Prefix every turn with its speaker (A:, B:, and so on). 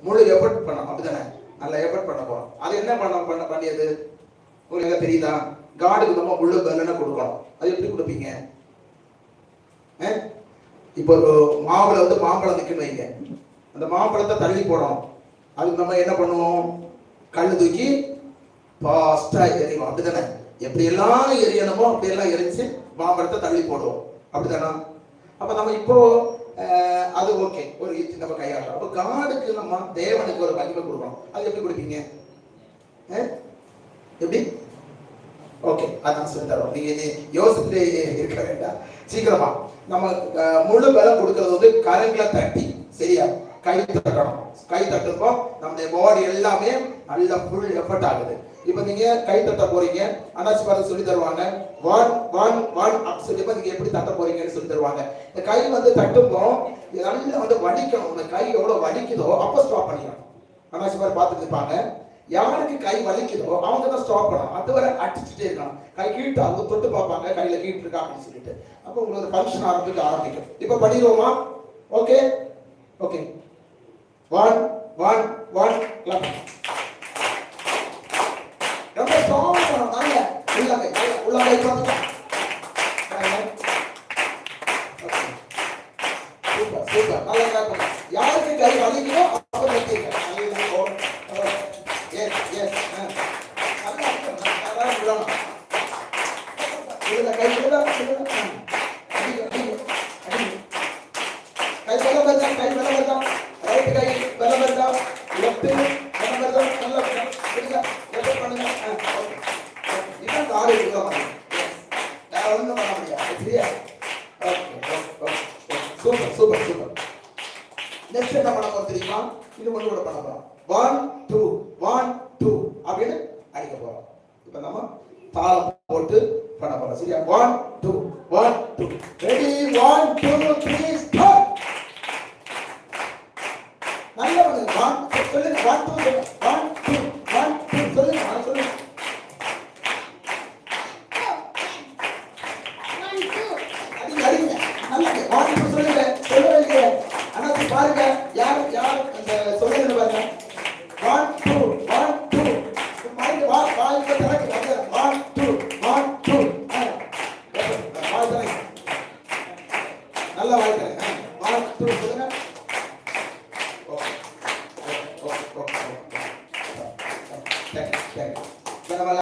A: முழு எஃபர்ட் பண்ணோம், அப்படிதானே? நல்ல எஃபர்ட் பண்ண போறோம். அது என்ன பண்ணியது உங்களுக்கு தெரியுதா? காடுக்கு நம்ம முழு பலனை கொடுக்கணும். அது எப்படி கொடுப்பீங்க? இப்போ ஒரு மாம்பழம் வந்து மாம்பழம் நிற்கணும் வைங்க, அந்த மாம்பழத்தை தள்ளி போடணும். அதுக்கு நம்ம என்ன பண்ணுவோம்? கல் தூக்கி ஃபாஸ்டா எறிவோம், அப்படித்தானே? எப்படி எல்லாம் எரியணுமோ அப்படியெல்லாம் எரிச்சு மாம்பழத்தை தள்ளி போடுவோம், அப்படித்தானா? அப்ப நம்ம இப்போ அது ஓகே, ஒரு நம்ம கையாளம். அப்ப காடுக்கு நம்ம தேவனுக்கு ஒரு மகிமை கொடுக்கணும். அது எப்படி கொடுப்பீங்க? எப்படி? ஓகே, அதான் சொல்லி தரோம். நீங்க யோசிச்சுட்டே இருக்க வேண்டாம், சீக்கிரமா. நம்ம முழு பலம் கொடுக்கறது வந்து கரங்களை தட்டி, சரியா? கை தட்டணும். கை தட்டுறப்போ நம்முடைய பாடி எல்லாமே நல்ல ஃபுல் எஃபர்ட் ஆகுது. இப்ப நீங்க கை தட்ட போறீங்க, அனாசி பார்த்து சொல்லி தருவாங்க. 1 1 1 அப்படி சொல்லி நீங்க எப்படி தட்ட போறீங்கன்னு சொல்லி தருவாங்க. இந்த கை வந்து தட்டுப்போ நல்லா வந்து வலிக்கணும். இந்த கை எவ்வளவு வலிக்குதோ அப்ப ஸ்டாப் பண்ணிக்கணும். அனாசி பார்த்து பார்த்துட்டு இருப்பாங்க, யாருக்கு கை வலிக்குதோ அவங்க தான் ஸ்டாப் பண்ணணும். அதுவரை அடிச்சுட்டே இருக்கணும். கை கீழ்ட்டு அவங்க தொட்டு பார்ப்பாங்க, கையில கீழ்ட்டு இருக்கா அப்படின்னு சொல்லிட்டு. அப்போ உங்களுக்கு ஃபங்க்ஷன் ஆரம்பிக்கும். இப்ப பண்ணிடுவோமா? Okay okay, 1 1 1 clap. ரொம்ப ஸ்ட்ராங்கா பண்ணணும். நல்ல உள்ளங்கை பார்த்துக்கோ. சூப்பர் சூப்பர், நல்லா கிளாப் பண்ணுங்க. யாருக்கு கை வலிக்குதோ அப்ப நிறுத்திங்க. Super super super. நெக்ஸ்ட் என்ன பண்ண போறோம் தெரியுமா? இது மட்டும் கூட பண்ண போறோம். 1 2 1 2 அப்படின்னு அடிக்க போறோம். இப்ப நம்ம தாளம் போட்டு பண்ண போறோம், சரியா? 1 2 1 2 ரெடி 1 2 3